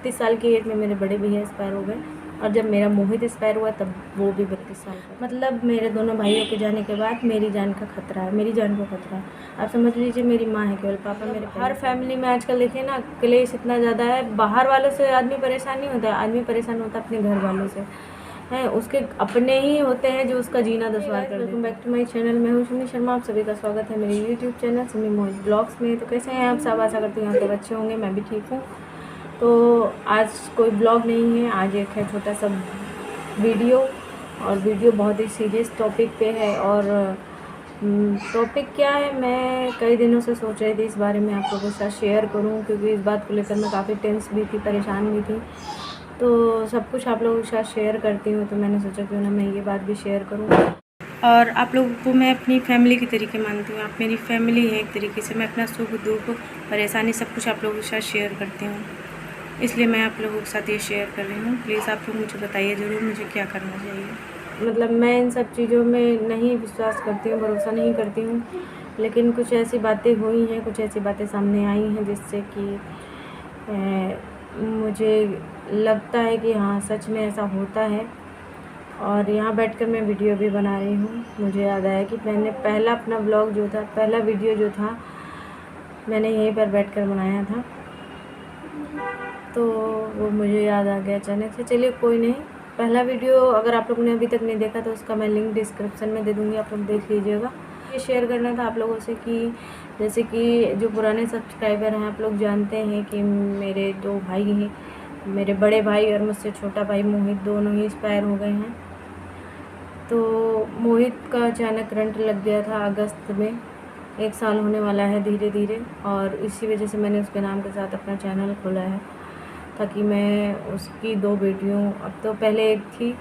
32 साल की एज में मेरे बड़े भैया एक्सपायर हो गए, और जब मेरा मोहित एक्सपायर हुआ तब वो भी 32 साल का। मतलब मेरे दोनों भाइयों के जाने के बाद मेरी जान का खतरा है, मेरी जान को खतरा है। आप समझ लीजिए मेरी माँ है केवल, पापा मेरे। हर फैमिली में आजकल देखिए ना, क्लेश इतना ज़्यादा है। बाहर वालों से आदमी परेशान नहीं होता है, आदमी परेशान होता है अपने घर वालों से हैं। उसके अपने ही होते हैं जो उसका जीना दुश्वार कर देते हैं। Welcome back to my channel. मैं हूँ सुमी शर्मा। आप सभी का स्वागत है मेरे यूट्यूब चैनल सुमी मोहित ब्लॉग्स में। तो कैसे हैं आप सब? आशा करती हूँ आपके अच्छे होंगे, मैं भी ठीक हूँ। तो आज कोई ब्लॉग नहीं है, आज एक है छोटा सा वीडियो, और वीडियो बहुत ही सीरियस टॉपिक पे है। और टॉपिक क्या है, मैं कई दिनों से सोच रही थी इस बारे में आप लोगों के साथ शेयर करूं, क्योंकि इस बात को लेकर मैं काफ़ी टेंस भी थी, परेशान भी थी। तो सब कुछ आप लोगों के साथ शेयर करती हूँ, तो मैंने सोचा क्यों ना मैं ये बात भी शेयर करूँ। और आप लोगों को मैं अपनी फैमिली के तरीके मानती हूँ, आप मेरी फैमिली है एक तरीके से। मैं अपना सुख दुख परेशानी सब कुछ आप लोगों के साथ शेयर करती हूँ, इसलिए मैं आप लोगों के साथ ये शेयर कर रही हूँ। प्लीज़ आप लोग मुझे बताइए ज़रूर मुझे क्या करना चाहिए। मतलब मैं इन सब चीज़ों में नहीं विश्वास करती हूँ, भरोसा नहीं करती हूँ, लेकिन कुछ ऐसी बातें हुई हैं, कुछ ऐसी बातें सामने आई हैं जिससे कि मुझे लगता है कि हाँ सच में ऐसा होता है। और यहाँ बैठकर मैं वीडियो भी बना रही हूँ। मुझे याद आया कि मैंने पहला अपना ब्लॉग जो था, पहला वीडियो जो था, मैंने यहीं पर बैठकर बनाया था, तो वो मुझे याद आ गया अचानक से। चलिए कोई नहीं, पहला वीडियो अगर आप लोगों ने अभी तक नहीं देखा तो उसका मैं लिंक डिस्क्रिप्शन में दे दूँगी, आप लोग देख लीजिएगा। ये शेयर करना था आप लोगों से कि जैसे कि जो पुराने सब्सक्राइबर हैं, आप लोग जानते हैं कि मेरे 2 भाई हैं, मेरे बड़े भाई और मुझसे छोटा भाई मोहित, दोनों ही एक्सपायर हो गए हैं। तो मोहित का अचानक करंट लग गया था अगस्त में, 1 साल होने वाला है धीरे धीरे, और इसी वजह से मैंने उसके नाम के साथ अपना चैनल खोला है, ताकि मैं उसकी 2 बेटियों, अब तो पहले एक थी,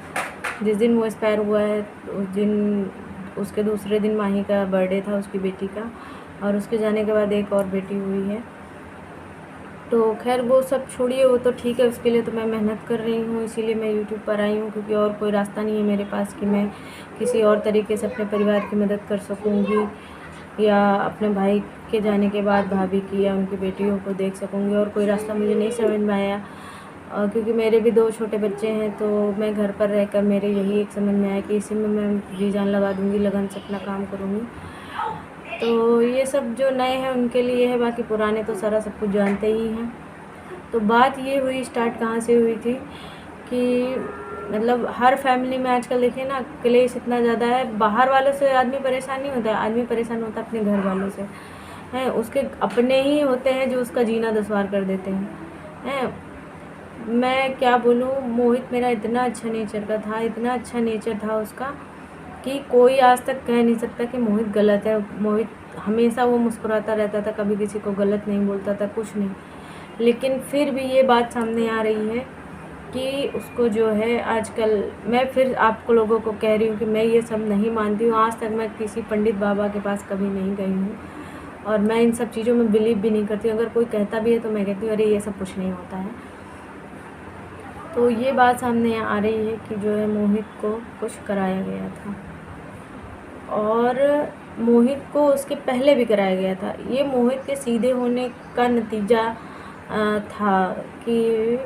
जिस दिन वो एक्सपायर हुआ है उस दिन, उसके दूसरे दिन माही का बर्थडे था उसकी बेटी का, और उसके जाने के बाद एक और बेटी हुई है। तो खैर वो सब छोड़िए, वो तो ठीक है, उसके लिए तो मैं मेहनत कर रही हूँ, इसीलिए मैं यूट्यूब पर आई हूँ, क्योंकि और कोई रास्ता नहीं है मेरे पास कि मैं किसी और तरीके से अपने परिवार की मदद कर सकूँगी, या अपने भाई के जाने के बाद भाभी की या उनकी बेटियों को देख सकूँगी। और कोई रास्ता मुझे नहीं समझ में आया, क्योंकि मेरे भी 2 छोटे बच्चे हैं, तो मैं घर पर रहकर मेरे यही एक समझ में आया कि इसी में मैं जी जान लगा दूँगी, लगन से अपना काम करूँगी। तो ये सब जो नए हैं उनके लिए है, बाकी पुराने तो सारा सब कुछ जानते ही हैं। तो बात ये हुई, स्टार्ट कहाँ से हुई थी कि मतलब हर फैमिली में आजकल देखिए ना, क्लेश इतना ज़्यादा है। बाहर वालों से आदमी परेशान नहीं होता है, आदमी परेशान होता है अपने घर वालों से हैं। उसके अपने ही होते हैं जो उसका जीना दुश्वार कर देते हैं। मैं क्या बोलूँ, मोहित मेरा इतना अच्छा नेचर का था, इतना अच्छा नेचर था उसका कि कोई आज तक कह नहीं सकता कि मोहित गलत है। मोहित हमेशा वो मुस्कुराता रहता था, कभी किसी को गलत नहीं बोलता था, कुछ नहीं। लेकिन फिर भी ये बात सामने आ रही है कि उसको जो है आजकल, मैं फिर आपको लोगों को कह रही हूँ कि मैं ये सब नहीं मानती हूँ। आज तक मैं किसी पंडित बाबा के पास कभी नहीं गई हूँ, और मैं इन सब चीज़ों में बिलीव भी नहीं करती हूँ। अगर कोई कहता भी है तो मैं कहती हूँ अरे ये सब कुछ नहीं होता है। तो ये बात सामने आ रही है कि जो है मोहित को कुछ कराया गया था, और मोहित को उसके पहले भी कराया गया था। ये मोहित के सीधे होने का नतीजा था कि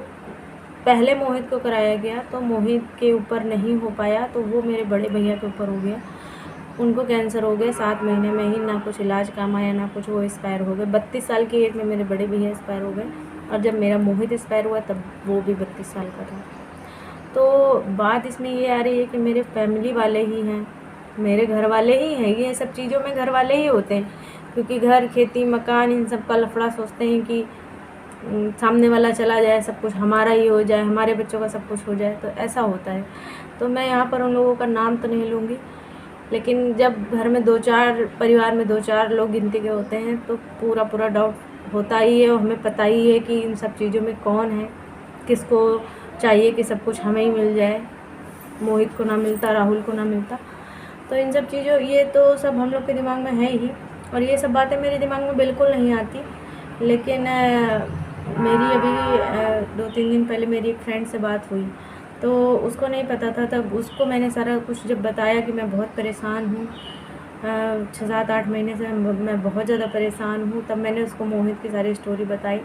पहले मोहित को कराया गया, तो मोहित के ऊपर नहीं हो पाया, तो वो मेरे बड़े भैया के ऊपर हो गया। उनको कैंसर हो गया 7 महीने में ही, ना कुछ इलाज काम आया ना कुछ, वो एक्सपायर हो गए। 32 साल की एज में मेरे बड़े भैया एक्सपायर हो गए, और जब मेरा मोहित एक्सपायर हुआ तब वो भी 32 साल का था। तो बात इसमें ये आ रही है कि मेरे फैमिली वाले ही हैं, मेरे घर वाले ही हैं। ये सब चीज़ों में घर वाले ही होते हैं, क्योंकि घर, खेती, मकान, इन सब का लफड़ा सोचते हैं कि सामने वाला चला जाए, सब कुछ हमारा ही हो जाए, हमारे बच्चों का सब कुछ हो जाए, तो ऐसा होता है। तो मैं यहाँ पर उन लोगों का नाम तो नहीं लूँगी, लेकिन जब घर में 2-4 परिवार में 2-4 लोग गिनती के होते हैं तो पूरा डाउट होता ही है, और हमें पता ही है कि इन सब चीज़ों में कौन है, किसको चाहिए कि सब कुछ हमें ही मिल जाए, मोहित को ना मिलता, राहुल को ना मिलता। तो इन सब चीज़ों, ये तो सब हम लोग के दिमाग में है ही, और ये सब बातें मेरे दिमाग में बिल्कुल नहीं आती। लेकिन मेरी अभी 2-3 दिन पहले मेरी एक फ्रेंड से बात हुई, तो उसको नहीं पता था, तब उसको मैंने सारा कुछ जब बताया कि मैं बहुत परेशान हूँ, 6-7-8 महीने से मैं बहुत ज़्यादा परेशान हूँ, तब मैंने उसको मोहित की सारी स्टोरी बताई।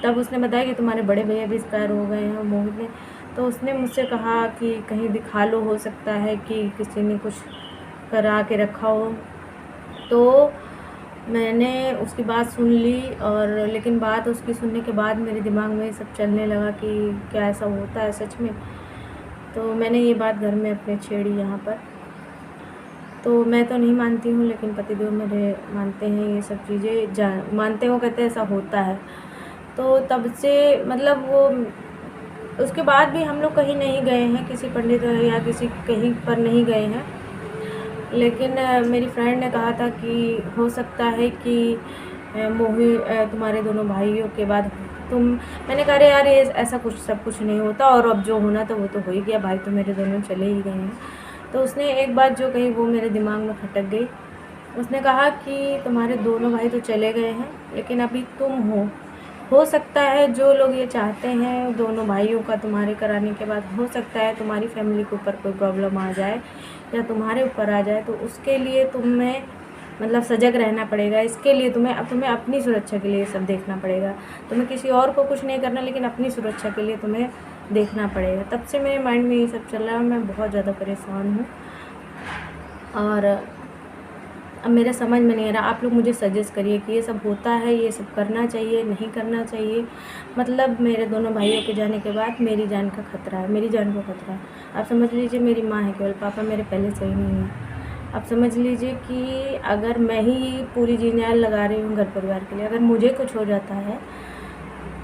तब उसने बताया कि तुम्हारे बड़े भैया भी एक्सपायर हो गए हैं मोहित ने। तो उसने मुझसे कहा कि कहीं दिखा लो, हो सकता है कि किसी ने कुछ करा के रखा हो। तो मैंने उसकी बात सुन ली, और लेकिन बात उसकी सुनने के बाद मेरे दिमाग में सब चलने लगा कि क्या ऐसा होता है सच में। तो मैंने ये बात घर में अपने छेड़ी यहाँ पर। तो मैं तो नहीं मानती हूँ, लेकिन पतिदेव मेरे मानते हैं ये सब चीज़ें, मानते हो, कहते हैं ऐसा होता है। तो तब से मतलब वो उसके बाद भी हम लोग कहीं नहीं गए हैं, किसी पंडित या किसी कहीं पर नहीं गए हैं। लेकिन मेरी फ्रेंड ने कहा था कि हो सकता है कि तुम्हारे दोनों भाइयों के बाद मैंने कहा अरे यार ये ऐसा कुछ सब कुछ नहीं होता, और अब जो होना था वो तो हो ही गया, भाई तो मेरे दोनों चले ही गए हैं। तो उसने एक बात जो कही वो मेरे दिमाग में खटक गई। उसने कहा कि तुम्हारे दोनों भाई तो चले गए हैं, लेकिन अभी तुम हो सकता है जो लोग ये चाहते हैं दोनों भाइयों का तुम्हारे कराने के बाद, हो सकता है तुम्हारी फैमिली के ऊपर कोई प्रॉब्लम आ जाए या तुम्हारे ऊपर आ जाए, तो उसके लिए तुम्हें मतलब सजग रहना पड़ेगा। इसके लिए तुम्हें अपनी सुरक्षा के लिए सब देखना पड़ेगा। तुम्हें किसी और को कुछ नहीं करना, लेकिन अपनी सुरक्षा के लिए तुम्हें देखना पड़ेगा। तब से मेरे माइंड में ये सब चल रहा है, मैं बहुत ज़्यादा परेशान हूँ, और अब मेरे समझ में नहीं आ रहा। आप लोग मुझे सजेस्ट करिए कि ये सब होता है, ये सब करना चाहिए नहीं करना चाहिए। मतलब मेरे दोनों भाइयों के जाने के बाद मेरी जान का खतरा है, मेरी जान को खतरा है। आप समझ लीजिए मेरी माँ है केवल, पापा मेरे पहले से ही नहीं है। आप समझ लीजिए कि अगर मैं ही पूरी जीनियाल लगा रही हूँ घर परिवार के लिए, अगर मुझे कुछ हो जाता है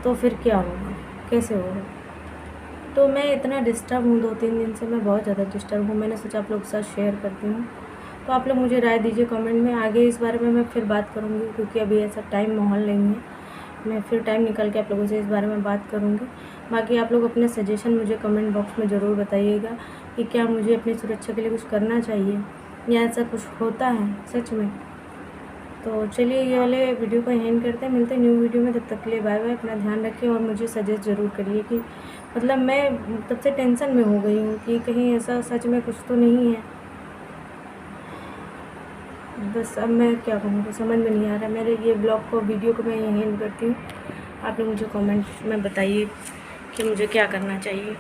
तो फिर क्या होगा, कैसे होगा। तो मैं इतना डिस्टर्ब हूँ, 2-3 दिन से मैं बहुत ज़्यादा डिस्टर्ब हूँ। मैंने सोचा आप लोग के साथ शेयर करती हूँ। तो आप लोग मुझे राय दीजिए कमेंट में। आगे इस बारे में मैं फिर बात करूँगी, क्योंकि अभी ऐसा टाइम माहौल नहीं है। मैं फिर टाइम निकाल के आप लोगों से इस बारे में बात करूँगी। बाकी आप लोग अपने सजेशन मुझे कमेंट बॉक्स में ज़रूर बताइएगा कि क्या मुझे अपनी सुरक्षा के लिए कुछ करना चाहिए या ऐसा कुछ होता है सच में। तो चलिए ये वाले वीडियो को एंड करते हैं, मिलते हैं न्यू वीडियो में। तब तक के लिए बाय बाय, अपना ध्यान रखिए, और मुझे सजेस्ट ज़रूर करिए कि मतलब मैं तब से टेंशन में हो गई हूँ कि कहीं ऐसा सच में कुछ तो नहीं है। बस अब मैं क्या कहूँ, समझ में नहीं आ रहा। मेरे ये ब्लॉग को, वीडियो को मैं यहीं एंड करती हूँ। आप लोग मुझे कमेंट में बताइए कि मुझे क्या करना चाहिए।